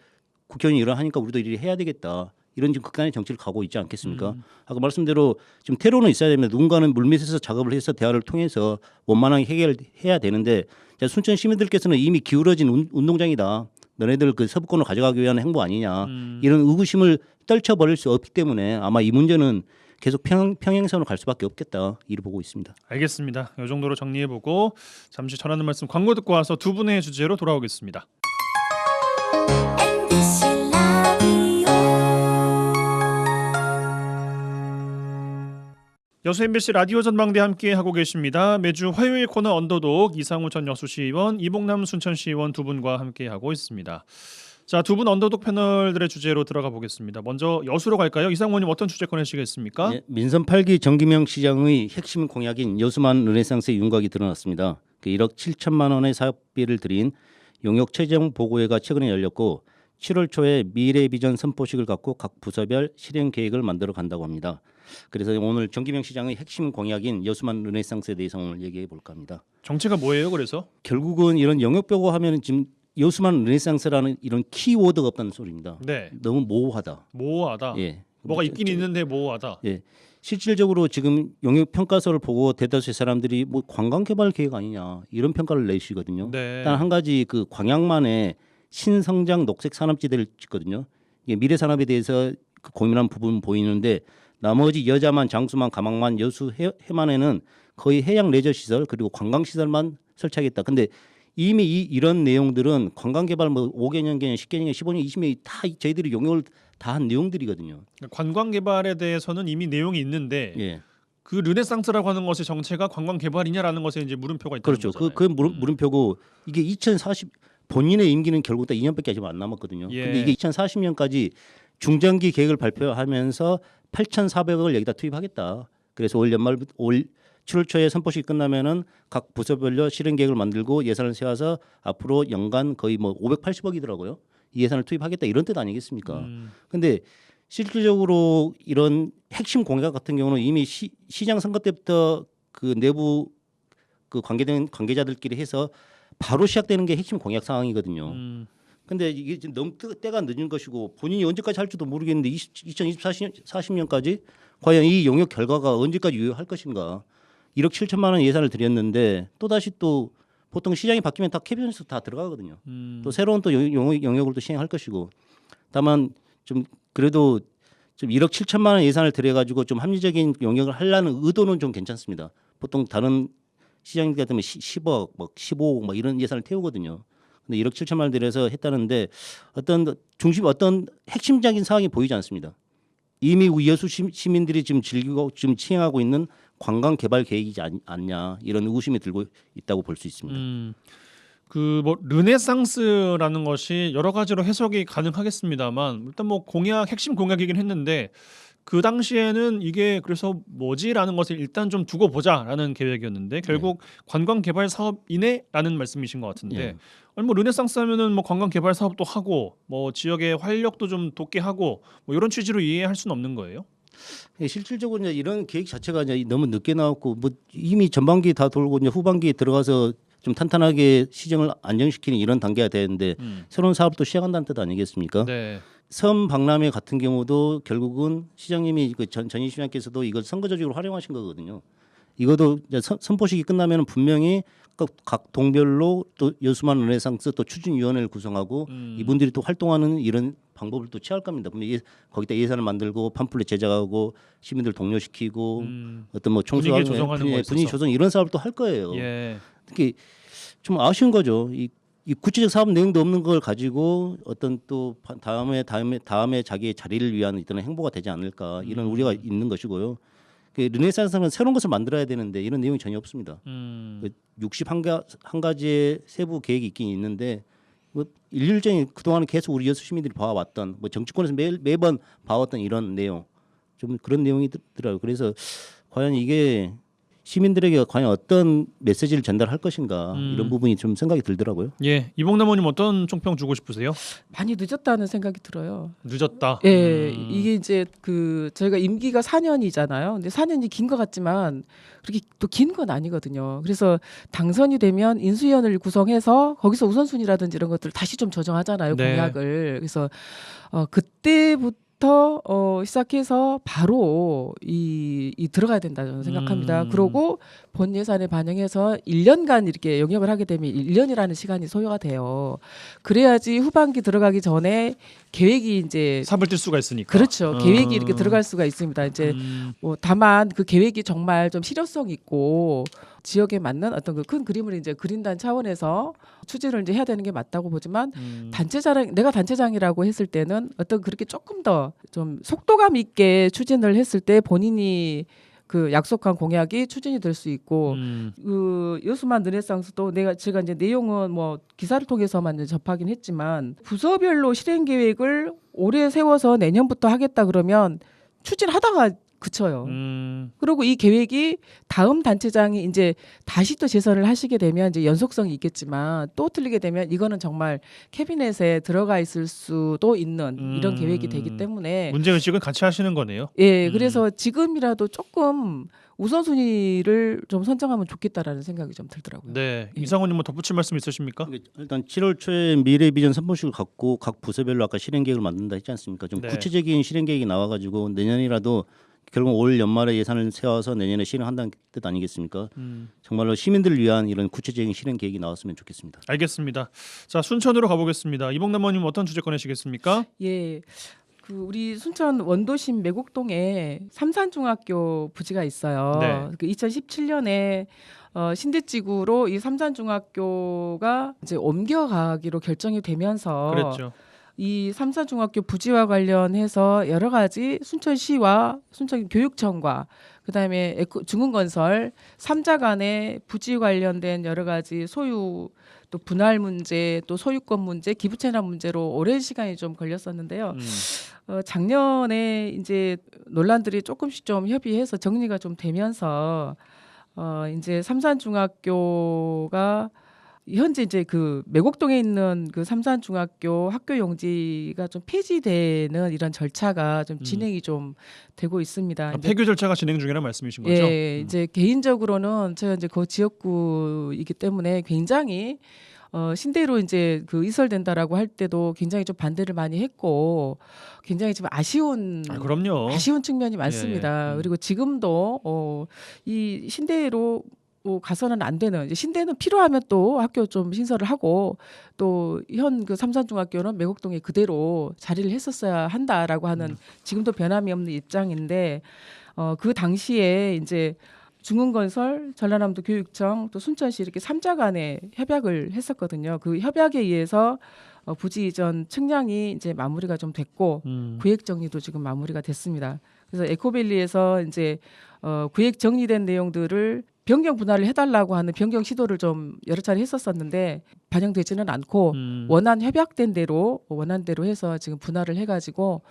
C: 국회의원이 이러하니까 우리도 이렇게 해야 되겠다. 이런 지금 극단의 정치를 가고 있지 않겠습니까? 아까 말씀대로 지금 테러는 있어야 됩니다. 누군가는 물밑에서 작업을 해서 대화를 통해서 원만하게 해결해야 되는데 순천 시민들께서는 이미 기울어진 운동장이다. 너네들 그 서부권을 가져가기 위한 행보 아니냐. 이런 의구심을 떨쳐버릴 수 없기 때문에 아마 이 문제는 계속 평행선으로 갈 수밖에 없겠다. 이를 보고 있습니다.
A: 알겠습니다. 이 정도로 정리해보고 잠시 전하는 말씀 광고 듣고 와서 두 분의 주제로 돌아오겠습니다. 여수 MBC 라디오 전망대 함께 하고 계십니다. 매주 화요일 코너 언더독 이상우 전 여수시의원, 이봉남 순천시의원 두 분과 함께 하고 있습니다. 자, 두 분 언더독 패널들의 주제로 들어가 보겠습니다. 먼저 여수로 갈까요? 이상우 의원님 어떤 주제 꺼내시겠습니까?
C: 네, 민선 8기 정기명 시장의 핵심 공약인 여수만 르네상스의 윤곽이 드러났습니다. 1억 7천만 원의 사업비를 들인 용역 최종 보고회가 최근에 열렸고 7월 초에 미래 비전 선포식을 갖고 각 부서별 실행 계획을 만들어 간다고 합니다. 그래서 오늘 정기명 시장의 핵심 공약인 여수만 르네상스에 대해서 오늘 얘기해 볼까 합니다.
A: 정체가 뭐예요? 그래서
C: 결국은 이런 영역 보고 하면은 지금 여수만 르네상스라는 이런 키워드가 없다는 소리입니다.
A: 네.
C: 너무 모호하다.
A: 모호하다.
C: 예.
A: 뭐가 있긴 있는데 모호하다.
C: 예. 실질적으로 지금 영역 평가서를 보고 대다수의 사람들이 뭐 관광 개발 계획 아니냐 이런 평가를 내시거든요.
A: 네.
C: 단 한 가지 그 광양만의 신성장 녹색 산업지대를 짓거든요. 이게 미래 산업에 대해서 고민한 부분 보이는데 나머지 여자만, 장수만, 가망만, 여수, 해만에는 거의 해양 레저 시설 그리고 관광 시설만 설치하겠다. 근데 이미 이런 내용들은 관광 개발 뭐 5개년, 10개년, 15년, 20년 다 저희들이 용역을 다 한 내용들이거든요.
A: 관광 개발에 대해서는 이미 내용이 있는데
C: 예.
A: 그 르네상스라고 하는 것의 정체가 관광 개발이냐라는 것에 이제 물음표가 있다는
C: 그렇죠.
A: 거잖아요.
C: 그 물음표고 이게 2040 본인의 임기는 결국 다 2년밖에 지금 안 남았거든요.
A: 예.
C: 근데 이게 2040년까지 중장기 계획을 발표하면서 8,400억을 여기다 투입하겠다. 그래서 올 7월 초에 선포식이 끝나면은 각 부서별로 실행 계획을 만들고 예산을 세워서 앞으로 연간 거의 뭐 580억이더라고요. 이 예산을 투입하겠다 이런 뜻 아니겠습니까? 근데 실질적으로 이런 핵심 공약 같은 경우는 이미 시장 선거 때부터 그 내부 그 관계된 관계자들끼리 해서 바로 시작되는 게 핵심 공약 상황이거든요. 근데 이게 지금 너무 때가 늦은 것이고 본인이 언제까지 할지도 모르겠는데 2040년까지 과연 이 용역 결과가 언제까지 유효할 것인가? 1억 7천만 원 예산을 들였는데 또 다시 또 보통 시장이 바뀌면 다 캐비닛에서 다 들어가거든요. 또 새로운 또 용역을 또 시행할 것이고 다만 좀 그래도 좀 1억 7천만 원 예산을 들여가지고 좀 합리적인 용역을 하려는 의도는 좀 괜찮습니다. 보통 다른 시장 같으면 10억, 뭐 15억 뭐 이런 예산을 태우거든요. 근데 1억 7천만 원 들여서 했다는데 어떤 핵심적인 사항이 보이지 않습니다. 이미 여수 시민들이 지금 즐기고 지금 시행하고 있는 관광 개발 계획이지 않냐 이런 의구심이 들고 있다고 볼 수 있습니다.
A: 그 뭐 르네상스라는 것이 여러 가지로 해석이 가능하겠습니다만 일단 뭐 핵심 공약이긴 했는데 그 당시에는 이게 그래서 뭐지라는 것을 일단 좀 두고 보자라는 계획이었는데 결국 관광 개발 사업이네라는 말씀이신 것 같은데
C: 네.
A: 아니 뭐 르네상스 하면은 뭐 관광 개발 사업도 하고 뭐 지역의 활력도 좀 돋게 하고 뭐 이런 취지로 이해할 수는 없는 거예요?
C: 실질적으로 이제 이런 계획 자체가 이제 너무 늦게 나왔고 뭐 이미 전반기 다 돌고 이제 후반기에 들어가서 좀 탄탄하게 시정을 안정시키는 이런 단계가 되는데 새로운 사업도 시작한다는 뜻 아니겠습니까?
A: 네.
C: 섬 박람회 같은 경우도 결국은 시장님이 그 전임 시장께서도 이걸 선거조직으로 활용하신 거거든요. 이것도 이제 선포식이 끝나면 분명히 각 동별로 또 여수만 르네상스 또 추진위원회를 구성하고 이분들이 또 활동하는 이런 방법을 또 취할 겁니다. 그러면 거기다 예산을 만들고 팜플렛 제작하고 시민들 동료시키고 어떤 뭐
A: 분위기 조성하는 거
C: 분위기 조성 이런 사업을 또 할 거예요.
A: 예.
C: 특히 좀 아쉬운 거죠. 이 구체적 사업 내용도 없는 걸 가지고 어떤 또 다음에 자기의 자리를 위한 어떤 행보가 되지 않을까 이런 우려가 있는 것이고요. 그 르네상스는 새로운 것을 만들어야 되는데 이런 내용이 전혀 없습니다. 61가지의 세부 계획이 있긴 있는데 뭐 일률적인 그동안 계속 우리 여수 시민들이 봐왔던 뭐 정치권에서 매번 봐왔던 이런 내용 좀 그런 내용이 더라고요. 그래서 과연 이게 시민들에게 과연 어떤 메시지를 전달할 것인가 이런 부분이 좀 생각이 들더라고요.
A: 예, 이봉남 의원님 어떤 총평 주고 싶으세요?
D: 많이 늦었다는 생각이 들어요.
A: 늦었다.
D: 예, 이게 이제 그 저희가 임기가 4년이잖아요. 근데 4년이 긴 것 같지만 그렇게 또 긴 건 아니거든요. 그래서 당선이 되면 인수위원회를 구성해서 거기서 우선순위라든지 이런 것들을 다시 좀 조정하잖아요.
A: 네.
D: 공약을. 그래서 그때부터 시작해서 바로 이 들어가야 된다 저는 생각합니다. 그러고 본 예산에 반영해서 1년간 이렇게 영역을 하게 되면 1년이라는 시간이 소요가 돼요. 그래야지 후반기 들어가기 전에 계획이 이제
A: 삽을 뜰 수가 있으니까.
D: 그렇죠. 계획이 이렇게 들어갈 수가 있습니다. 이제 뭐 다만 그 계획이 정말 좀 실효성 있고 지역에 맞는 어떤 그 큰 그림을 이제 그린다는 차원에서 추진을 이제 해야 되는 게 맞다고 보지만 내가 단체장이라고 했을 때는 어떤 그렇게 조금 더 좀 속도감 있게 추진을 했을 때 본인이 그 약속한 공약이 추진이 될 수 있고 그 여수만 르네상스도 제가 이제 내용은 뭐 기사를 통해서만 이제 접하긴 했지만 부서별로 실행 계획을 올해 세워서 내년부터 하겠다 그러면 추진하다가 그쳐요. 그리고 이 계획이 다음 단체장이 이제 다시 또 재선을 하시게 되면 이제 연속성이 있겠지만 또 틀리게 되면 이거는 정말 캐비넷에 들어가 있을 수도 있는 이런 계획이 되기 때문에
A: 문제 의식은 같이 하시는 거네요.
D: 예, 그래서 지금이라도 조금 우선순위를 좀 선정하면 좋겠다라는 생각이 좀 들더라고요.
A: 네,
D: 예.
A: 이상호님 뭐 덧붙일 말씀 있으십니까?
C: 일단 7월 초에 미래 비전 선포식을 갖고 각 부서별로 아까 실행 계획을 만든다 했지 않습니까? 좀
A: 네.
C: 구체적인 실행 계획이 나와가지고 내년이라도 결국 올 연말에 예산을 세워서 내년에 실행한다는 뜻 아니겠습니까? 정말로 시민들을 위한 이런 구체적인 실행 계획이 나왔으면 좋겠습니다.
A: 알겠습니다. 자, 순천으로 가보겠습니다. 이봉남 의원님 어떤 주제 꺼내시겠습니까?
D: 예. 그 우리 순천 원도심 매곡동에 삼산중학교 부지가 있어요.
A: 네.
D: 그 2017년에 신대지구로 이 삼산중학교가 이제 옮겨가기로 결정이 되면서
A: 그랬죠.
D: 이 삼산중학교 부지와 관련해서 여러 가지 순천시와 순천교육청과 그다음에 중흥건설 3자 간의 부지 관련된 여러 가지 소유 또 분할 문제 또 소유권 문제 기부 체납 문제로 오랜 시간이 좀 걸렸었는데요. 작년에 이제 논란들이 조금씩 좀 협의해서 정리가 좀 되면서 이제 삼산중학교가 현재 이제 그 매곡동에 있는 그 삼산중학교 학교 용지가 좀 폐지되는 이런 절차가 좀 진행이 좀 되고 있습니다.
A: 폐교 절차가 진행 중이라는 말씀이신 거죠?
D: 예, 이제 개인적으로는 제가 이제 그 지역구이기 때문에 굉장히 신대로 이제 그 이설된다라고 할 때도 굉장히 좀 반대를 많이 했고 굉장히 좀 아쉬운
A: 그럼요.
D: 아쉬운 측면이 많습니다.
A: 예.
D: 그리고 지금도 이 신대로 가서는 안 되는 이제 신대는 필요하면 또 학교 좀 신설을 하고 또 현 그 삼산중학교는 매곡동에 그대로 자리를 했었어야 한다라고 하는 지금도 변함이 없는 입장인데 그 당시에 이제 중흥건설, 전라남도 교육청, 또 순천시 이렇게 3자 간에 협약을 했었거든요. 그 협약에 의해서 부지 이전 측량이 이제 마무리가 좀 됐고 구획 정리도 지금 마무리가 됐습니다. 그래서 에코밸리에서 이제 구획 정리된 내용들을 변경 분할을 해달라고 하는 변경 시도를 좀 여러 차례 했었었는데 반영되지는 않고 협약된 대로 원안대로 해서 지금 분할을 해가지고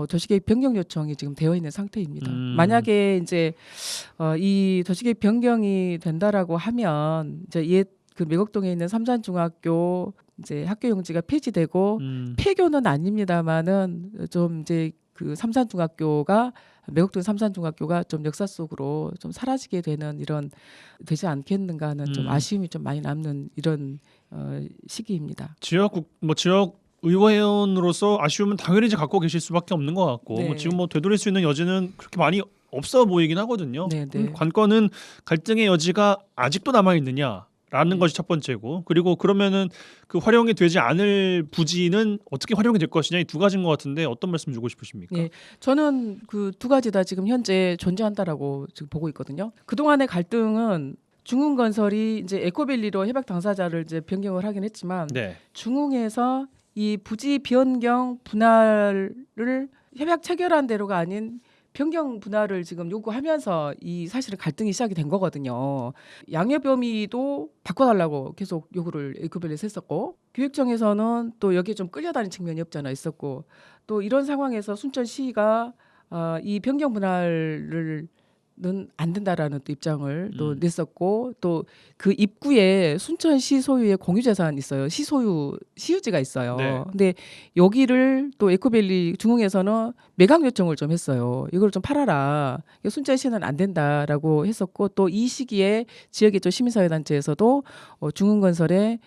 D: 도시계획 변경 요청이 지금 되어 있는 상태입니다. 만약에 이제 이 도시계획 변경이 된다라고 하면 이제 옛 그 매곡동에 있는 삼산중학교 이제 학교 용지가 폐지되고 폐교는 아닙니다만은 좀 이제 그 삼산중학교가 매곡동 삼산중학교가 좀 역사 속으로 좀 사라지게 되는 이런 되지 않겠는가 하는 좀 아쉬움이 좀 많이 남는 이런 시기입니다.
A: 지역 의원으로서 아쉬움은 당연히 이제 갖고 계실 수밖에 없는 것 같고
D: 네.
A: 지금 되돌릴 수 있는 여지는 그렇게 많이 없어 보이긴 하거든요.
D: 네, 네.
A: 관건은 갈등의 여지가 아직도 남아 있느냐라는 것이 첫 번째고 그리고 그러면은 그 활용이 되지 않을 부지는 어떻게 활용이 될 것이냐 이 두 가지인 것 같은데 어떤 말씀 주고 싶으십니까?
D: 예, 저는 그 두 가지 다 지금 현재 존재한다라고 지금 보고 있거든요. 그 동안의 갈등은 중흥건설이 이제 에코밸리로 협약 당사자를 이제 변경을 하긴 했지만
A: 네.
D: 중흥에서 이 부지 변경 분할을 협약 체결한 대로가 아닌 변경 분할을 지금 요구하면서 이 사실은 갈등이 시작이 된 거거든요. 양해 범위도 바꿔달라고 계속 요구를 에코밸리에서 했었고 교육청에서는 또 여기에 좀 끌려다니는 측면이 없잖아 있었고 또 이런 상황에서 순천시가 이 변경 분할을 안 된다라는 또 입장을 또 냈었고 또 그 입구에 순천시 소유의 공유재산 있어요. 시유지가 있어요.
A: 네.
D: 근데 여기를 또 에코밸리 중흥에서는 매각 요청을 좀 했어요. 이걸 좀 팔아라. 순천시는 안 된다라고 했었고 또 이 시기에 지역의 또 시민사회단체에서도 중흥건설에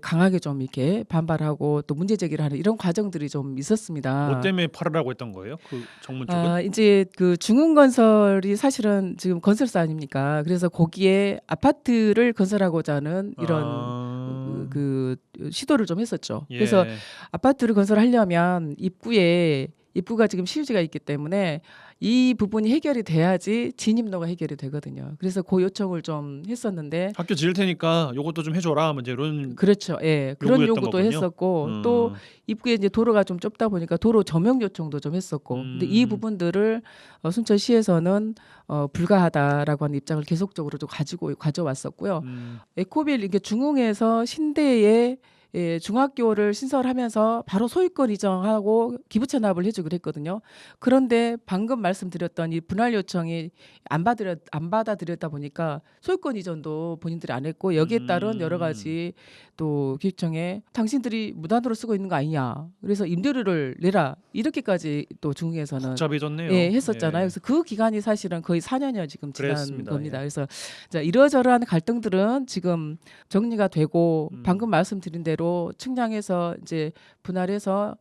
D: 강하게 좀 이렇게 반발하고 또 문제 제기를 하는 이런 과정들이 좀 있었습니다.
A: 뭐 때문에 팔으라고 했던 거예요? 그 정문 쪽은?
D: 이제 그 중흥건설이 사실은 지금 건설사 아닙니까? 그래서 거기에 아파트를 건설하고자 하는 이런 그 시도를 좀 했었죠.
A: 예.
D: 그래서 아파트를 건설하려면 입구가 지금 시유지가 있기 때문에 이 부분이 해결이 돼야지 진입로가 해결이 되거든요. 그래서 그 요청을 좀 했었는데
A: 학교 지을 테니까 요것도 좀 해줘라. 뭐 이제 이런
D: 그렇죠. 예, 그런
A: 요구였던
D: 요구도
A: 거군요.
D: 했었고 또 입구에 이제 도로가 좀 좁다 보니까 도로 점용 요청도 좀 했었고 근데 이 부분들을 순천시에서는 불가하다라고 하는 입장을 계속적으로 좀 가져왔었고요. 에코빌 이게 중흥에서 신대에 중학교를 신설하면서 바로 소유권 이전하고 기부 체납을 해주기로 했거든요. 그런데 방금 말씀드렸던 이 분할 요청이 안 받아들였다 보니까 소유권 이전도 본인들이 안 했고 여기에 따른 여러 가지 또 교육청에 당신들이 무단으로 쓰고 있는 거 아니냐. 그래서 임대료를 내라. 이렇게까지 또 중흥에서는
A: 복잡해졌네요.
D: 했었잖아요.
A: 예.
D: 그래서 그 기간이 사실은 거의 4년여 지금 지난
A: 그랬습니다.
D: 겁니다.
A: 예.
D: 그래서 자, 이러저러한 갈등들은 지금 정리가 되고 방금 말씀드린 대로 측량해서 이제 분할해서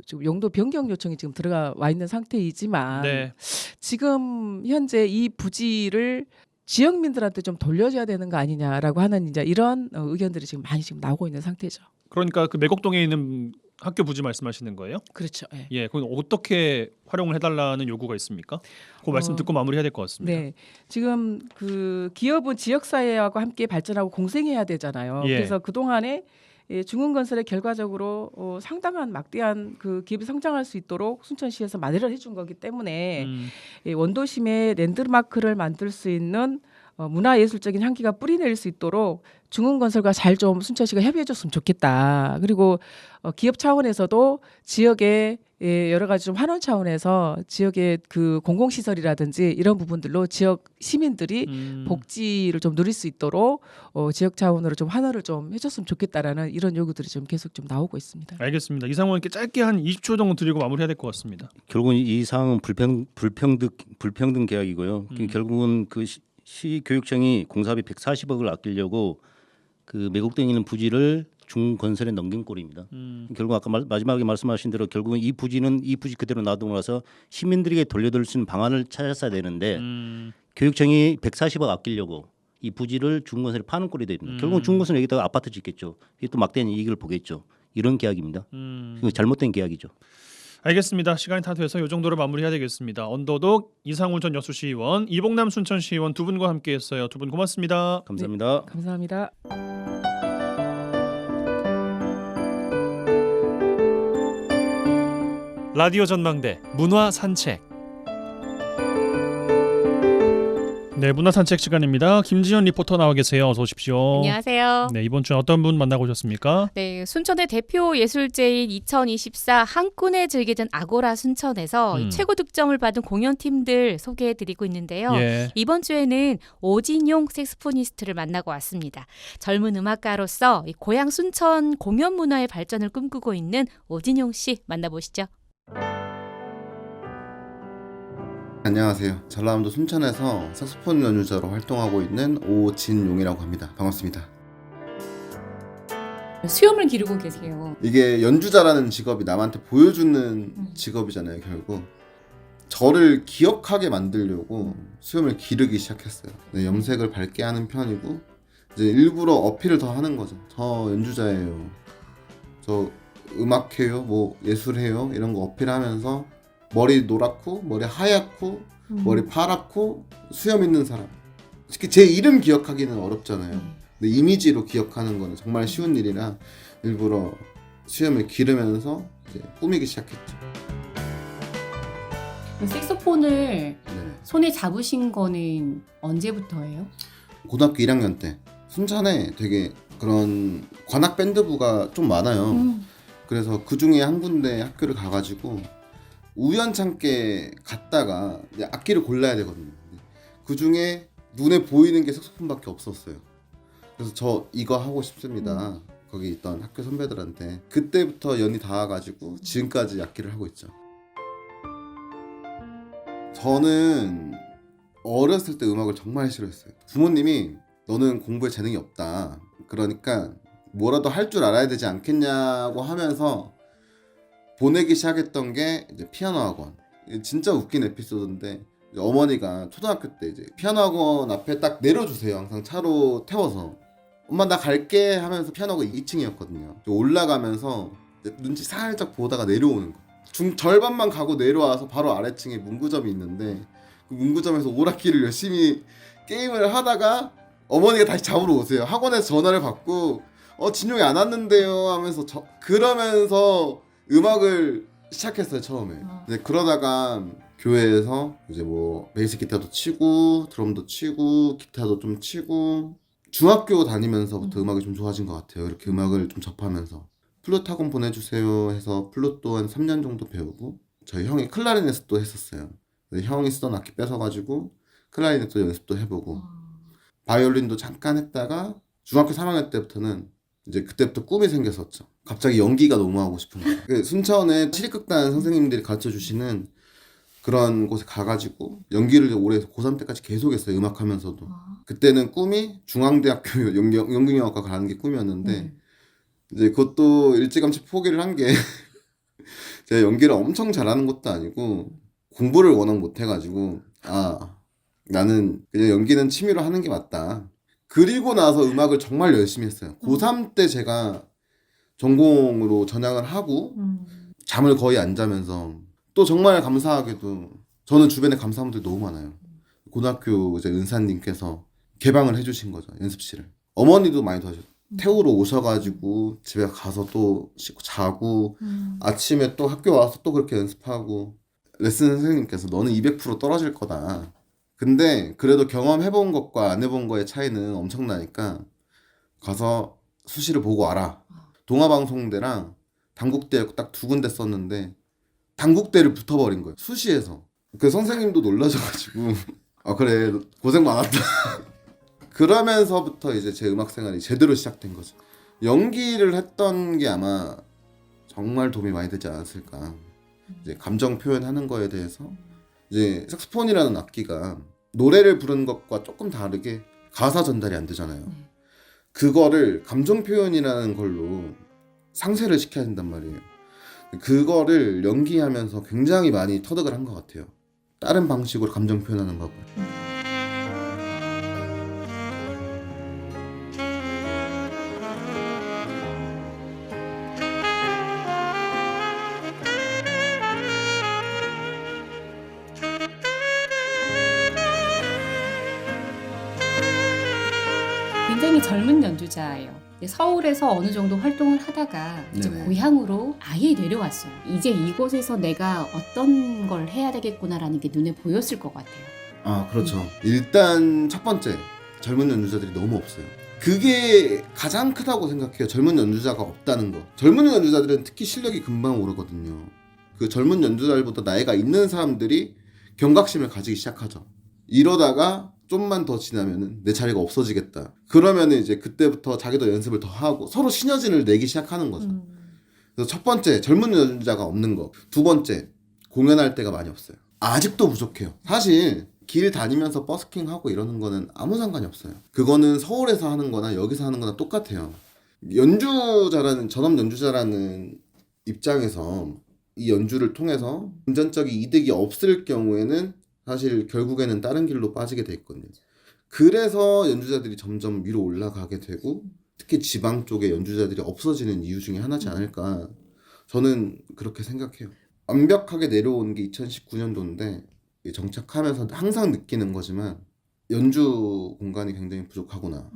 D: 지금 용도 변경 요청이 지금 들어가 와 있는 상태이지만
A: 네.
D: 지금 현재 이 부지를 지역민들한테 좀 돌려줘야 되는 거 아니냐라고 하는 이제 이런 의견들이 지금 많이 지금 나오고 있는 상태죠.
A: 그러니까 그 매곡동에 있는 학교 부지 말씀하시는 거예요?
D: 그렇죠. 예.
A: 예, 그건 어떻게 활용을 해달라는 요구가 있습니까? 그 말씀 듣고 마무리해야 될 것 같습니다.
D: 네, 지금 그 기업은 지역사회하고 함께 발전하고 공생해야 되잖아요.
A: 예.
D: 그래서 그 동안에 중흥건설에 결과적으로 상당한 막대한 그 기업이 성장할 수 있도록 순천시에서 마련을 해준 거기 때문에 원도심에 랜드마크를 만들 수 있는 문화예술적인 향기가 뿌리낼 수 있도록 중흥건설과 잘 좀 순천시가 협의해줬으면 좋겠다. 그리고 기업 차원에서도 지역의 여러 가지 좀 환원 차원에서 지역의 그 공공시설이라든지 이런 부분들로 지역 시민들이 복지를 좀 누릴 수 있도록 지역 차원으로 좀 환원을 좀 해줬으면 좋겠다라는 이런 요구들이 좀 계속 좀 나오고 있습니다.
A: 알겠습니다. 이상호 의원께 짧게 한 20초 정도 드리고 마무리해야 될 것 같습니다.
C: 결국은 이 사항은 불평등 계약이고요. 결국은 그 시교육청이 공사비 140억을 아끼려고 그 매국동에 있는 부지를 중건설에 넘긴 꼴입니다. 결국 아까 마지막에 말씀하신 대로 결국은 이 부지 그대로 놔두고 나서 시민들에게 돌려줄 수 있는 방안을 찾았어야 되는데 교육청이 140억 아끼려고 이 부지를 중건설에 파는 꼴이 됩니다. 결국은 중건설 여기다가 아파트 짓겠죠. 이게 또 막대한 이익을 보겠죠. 이런 계약입니다. 이거 잘못된 계약이죠.
A: 알겠습니다. 시간이 다 돼서 이 정도로 마무리해야 되겠습니다. 언더독 이상훈 전 여수시의원, 이봉남 순천시의원 두 분과 함께했어요. 두 분 고맙습니다.
C: 감사합니다.
D: 감사합니다.
E: 라디오 전망대 문화 산책.
A: 네, 문화 산책 시간입니다. 김지연 리포터 나와 계세요. 어서 오십시오.
F: 안녕하세요.
A: 네, 이번 주에 어떤 분 만나고 오셨습니까?
F: 네, 순천의 대표 예술제인 2024 한눈에 즐기던 아고라 순천에서 이 최고 득점을 받은 공연팀들 소개해드리고 있는데요.
A: 예.
F: 이번 주에는 오진용 색스포니스트를 만나고 왔습니다. 젊은 음악가로서 이 고향 순천 공연 문화의 발전을 꿈꾸고 있는 오진용 씨 만나보시죠.
G: 안녕하세요. 전라남도 순천에서 색소폰 연주자로 활동하고 있는 오진용이라고 합니다. 반갑습니다.
F: 수염을 기르고 계세요.
G: 이게 연주자라는 직업이 남한테 보여주는 직업이잖아요. 결국 저를 기억하게 만들려고 수염을 기르기 시작했어요. 네, 염색을 밝게 하는 편이고 이제 일부러 어필을 더 하는 거죠. 저 연주자예요. 저 음악해요. 뭐 예술해요. 이런 거 어필하면서 머리 노랗고 머리 하얗고 머리 파랗고 수염 있는 사람. 특히 제 이름 기억하기는 어렵잖아요. 근데 이미지로 기억하는 거는 정말 쉬운 일이라 일부러 수염을 기르면서 이제 꾸미기 시작했죠.
H: 색소폰을
G: 네.
H: 손에 잡으신 거는 언제부터예요?
G: 고등학교 1학년 때 순천에 되게 그런 관악 밴드부가 좀 많아요. 그래서 그 중에 한 군데 학교를 가가지고 우연찮게 갔다가 이제 악기를 골라야 되거든요. 그 중에 눈에 보이는 게 색소폰밖에 없었어요. 그래서 저 이거 하고 싶습니다. 거기 있던 학교 선배들한테 그때부터 연이 닿아가지고 지금까지 악기를 하고 있죠. 저는 어렸을 때 음악을 정말 싫어했어요. 부모님이 너는 공부에 재능이 없다. 그러니까 뭐라도 할 줄 알아야 되지 않겠냐고 하면서 보내기 시작했던 게 이제 피아노 학원. 진짜 웃긴 에피소드인데 어머니가 초등학교 때 이제 피아노 학원 앞에 딱 내려주세요. 항상 차로 태워서 엄마 나 갈게 하면서 피아노가 2층이었거든요. 올라가면서 눈치 살짝 보다가 내려오는 거. 절반만 가고 내려와서 바로 아래층에 문구점이 있는데 그 문구점에서 오락기를 열심히 게임을 하다가 어머니가 다시 잡으러 오세요. 학원에서 전화를 받고 진용이 안 왔는데요 하면서 그러면서 음악을 시작했어요 처음에. 네, 그러다가 교회에서 이제 뭐 베이스 기타도 치고 드럼도 치고 기타도 좀 치고 중학교 다니면서부터 음악이 좀 좋아진 것 같아요. 이렇게 음악을 좀 접하면서 플룻 학원 보내주세요 해서 플룻도 한 3년 정도 배우고 저희 형이 클라리넷도 했었어요. 형이 쓰던 악기 뺏어가지고 클라리넷도 연습도 해보고 바이올린도 잠깐 했다가 중학교 3학년 때부터는 이제 그때부터 꿈이 생겼었죠. 갑자기 연기가 너무 하고 싶은 거예요. 순천에 시립극단 선생님들이 가르쳐주시는 그런 곳에 가가지고 연기를 오래 해서 고3 때까지 계속 했어요. 음악하면서도. 그때는 꿈이 중앙대학교 연극영화과 가는 게 꿈이었는데 이제 그것도 일찌감치 포기를 한 게 제가 연기를 엄청 잘하는 것도 아니고 공부를 워낙 못해가지고 나는 그냥 연기는 취미로 하는 게 맞다. 그리고 나서 음악을 정말 열심히 했어요. 고3 때 제가 전공으로 전향을 하고 잠을 거의 안 자면서 또 정말 감사하게도 저는 주변에 감사한 분들이 너무 많아요. 고등학교 이제 은사님께서 개방을 해주신 거죠. 연습실을. 어머니도 많이 태우러 오셔가지고 집에 가서 또 씻고 자고 아침에 또 학교 와서 또 그렇게 연습하고 레슨 선생님께서 너는 200% 떨어질 거다. 근데 그래도 경험해본 것과 안 해본 거의 차이는 엄청나니까 가서 수시를 보고 와라. 동아방송대랑 단국대 딱 두 군데 썼는데 단국대를 붙어버린 거예요. 수시에서. 그 선생님도 놀라셔가지고 아 그래 고생 많았다. 그러면서부터 이제 제 음악 생활이 제대로 시작된 거죠. 연기를 했던 게 아마 정말 도움이 많이 되지 않았을까. 이제 감정 표현하는 거에 대해서 이제 색소폰이라는 악기가 노래를 부르는 것과 조금 다르게 가사 전달이 안 되잖아요. 그거를 감정 표현이라는 걸로 상쇄를 시켜야 된단 말이에요. 그거를 연기하면서 굉장히 많이 터득을 한 것 같아요. 다른 방식으로 감정 표현하는 거고.
H: 굉장히 젊은 연주자예요. 서울에서 어느 정도 활동을 하다가 이제
G: 네네.
H: 고향으로 아예 내려왔어요. 이제 이곳에서 내가 어떤 걸 해야 되겠구나라는 게 눈에 보였을 것 같아요.
G: 아 그렇죠. 일단 첫 번째 젊은 연주자들이 너무 없어요. 그게 가장 크다고 생각해요. 젊은 연주자가 없다는 거. 젊은 연주자들은 특히 실력이 금방 오르거든요. 그 젊은 연주자들보다 나이가 있는 사람들이 경각심을 가지기 시작하죠. 이러다가 좀만 더 지나면은 내 자리가 없어지겠다. 그러면은 이제 그때부터 자기도 연습을 더 하고 서로 시너지를 내기 시작하는 거죠. 그래서 첫 번째 젊은 연주자가 없는 거. 두 번째 공연할 때가 많이 없어요. 아직도 부족해요. 사실 길 다니면서 버스킹하고 이러는 거는 아무 상관이 없어요. 그거는 서울에서 하는 거나 여기서 하는 거나 똑같아요. 연주자라는 전업 연주자라는 입장에서 이 연주를 통해서 금전적인 이득이 없을 경우에는 사실 결국에는 다른 길로 빠지게 돼 있거든요. 그래서 연주자들이 점점 위로 올라가게 되고 특히 지방 쪽에 연주자들이 없어지는 이유 중에 하나지 않을까 저는 그렇게 생각해요. 완벽하게 내려온 게 2019년도인데 정착하면서 항상 느끼는 거지만 연주 공간이 굉장히 부족하구나.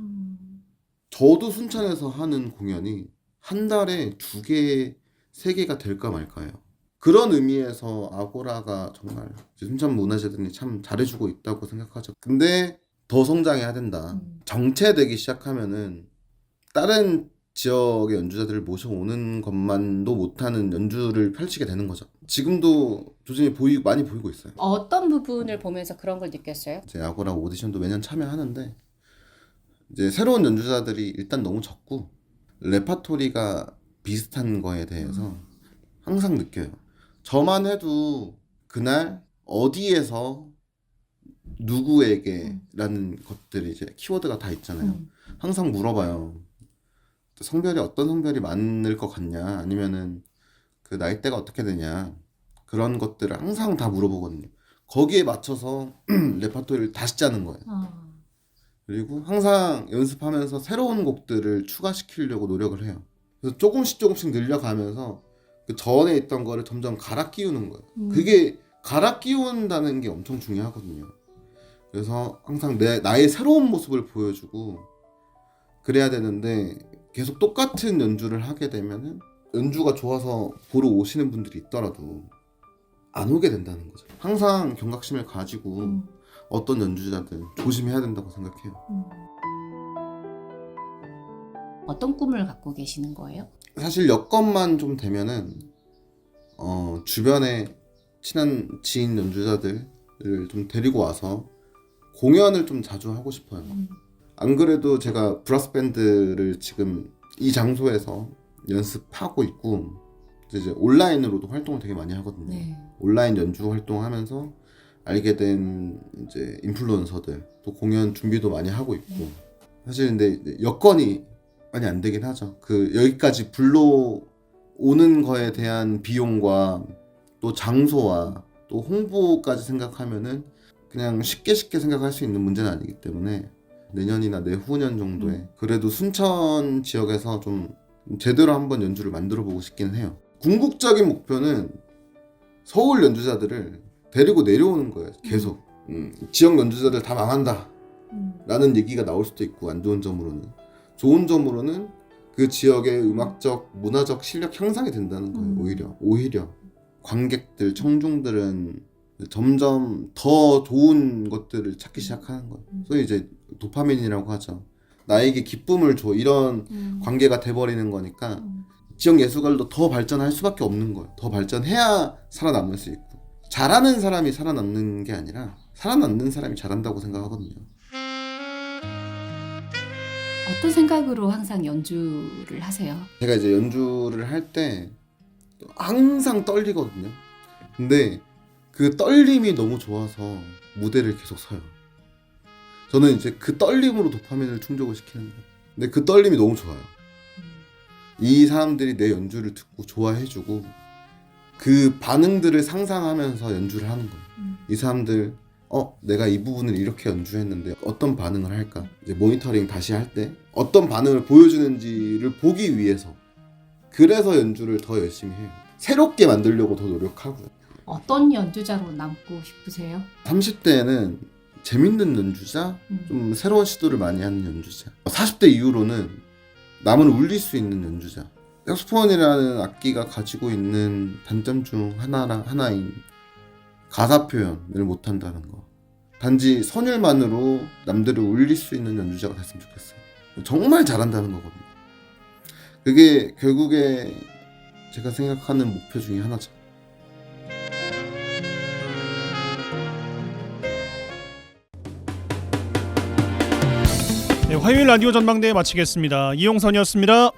G: 저도 순천에서 하는 공연이 한 달에 2개, 3개가 될까 말까요. 그런 의미에서 아고라가 정말 순천 문화재단이 참 잘해주고 있다고 생각하죠. 근데 더 성장해야 된다. 정체되기 시작하면은 다른 지역의 연주자들을 모셔오는 것만도 못하는 연주를 펼치게 되는 거죠. 지금도 조짐이 많이 보이고 있어요.
H: 어떤 부분을 보면서 그런 걸 느꼈어요?
G: 제 아고라 오디션도 매년 참여하는데 이제 새로운 연주자들이 일단 너무 적고 레파토리가 비슷한 거에 대해서 항상 느껴요. 저만 해도 그날 어디에서 누구에게 라는 것들이 이제 키워드가 다 있잖아요. 항상 물어봐요. 성별이 어떤 성별이 많을 것 같냐 아니면은 그 나이대가 어떻게 되냐 그런 것들을 항상 다 물어보거든요. 거기에 맞춰서 레파토리를 다시 짜는 거예요. 그리고 항상 연습하면서 새로운 곡들을 추가시키려고 노력을 해요. 그래서 조금씩 늘려가면서 그 전에 있던 거를 점점 갈아 끼우는 거예요. 그게 갈아 끼운다는 게 엄청 중요하거든요. 그래서 항상 나의 새로운 모습을 보여주고 그래야 되는데 계속 똑같은 연주를 하게 되면은 연주가 좋아서 보러 오시는 분들이 있더라도 안 오게 된다는 거죠. 항상 경각심을 가지고 어떤 연주자든 조심해야 된다고 생각해요.
H: 어떤 꿈을 갖고 계시는 거예요?
G: 사실 여건만 좀 되면은 주변에 친한 지인 연주자들을 좀 데리고 와서 공연을 좀 자주 하고 싶어요. 안 그래도 제가 브라스 밴드를 지금 이 장소에서 연습하고 있고 이제 온라인으로도 활동을 되게 많이 하거든요.
H: 네.
G: 온라인 연주 활동하면서 알게 된 이제 인플루언서들 또 공연 준비도 많이 하고 있고 사실 근데 여건이 많이 안 되긴 하죠. 그 여기까지 불러오는 거에 대한 비용과 또 장소와 또 홍보까지 생각하면은 그냥 쉽게 생각할 수 있는 문제는 아니기 때문에 내년이나 내후년 정도에 그래도 순천 지역에서 좀 제대로 한번 연주를 만들어 보고 싶긴 해요. 궁극적인 목표는 서울 연주자들을 데리고 내려오는 거예요. 계속 지역 연주자들 다 망한다 라는 얘기가 나올 수도 있고 안 좋은 점으로는 좋은 점으로는 그 지역의 음악적, 문화적 실력 향상이 된다는 거예요. 오히려 관객들, 청중들은 점점 더 좋은 것들을 찾기 시작하는 거예요. 그래서 이제 도파민이라고 하죠. 나에게 기쁨을 줘, 이런 관계가 돼버리는 거니까 지역 예술가들도 더 발전할 수밖에 없는 거예요. 더 발전해야 살아남을 수 있고, 잘하는 사람이 살아남는 게 아니라 살아남는 사람이 잘한다고 생각하거든요.
H: 어떤 생각으로 항상 연주를 하세요?
G: 제가 이제 연주를 할 때 항상 떨리거든요. 근데 그 떨림이 너무 좋아서 무대를 계속 서요. 저는 이제 그 떨림으로 도파민을 충족을 시키는 거예요. 근데 그 떨림이 너무 좋아요. 이 사람들이 내 연주를 듣고 좋아해주고 그 반응들을 상상하면서 연주를 하는 거예요. 이 사람들 내가 이 부분을 이렇게 연주했는데 어떤 반응을 할까? 이제 모니터링 다시 할 때 어떤 반응을 보여주는지를 보기 위해서, 그래서 연주를 더 열심히 해요. 새롭게 만들려고 더 노력하고요.
H: 어떤 연주자로 남고 싶으세요?
G: 30대에는 재밌는 연주자, 좀 새로운 시도를 많이 하는 연주자. 40대 이후로는 남을 울릴 수 있는 연주자. 색소폰이라는 악기가 가지고 있는 단점 중 하나인 가사 표현을 못한다는 거. 단지 선율만으로 남들을 울릴 수 있는 연주자가 됐으면 좋겠어요. 정말 잘한다는 거거든요. 그게 결국에 제가 생각하는 목표 중에 하나죠.
A: 네, 화요일 라디오 전망대 마치겠습니다. 이용선이었습니다.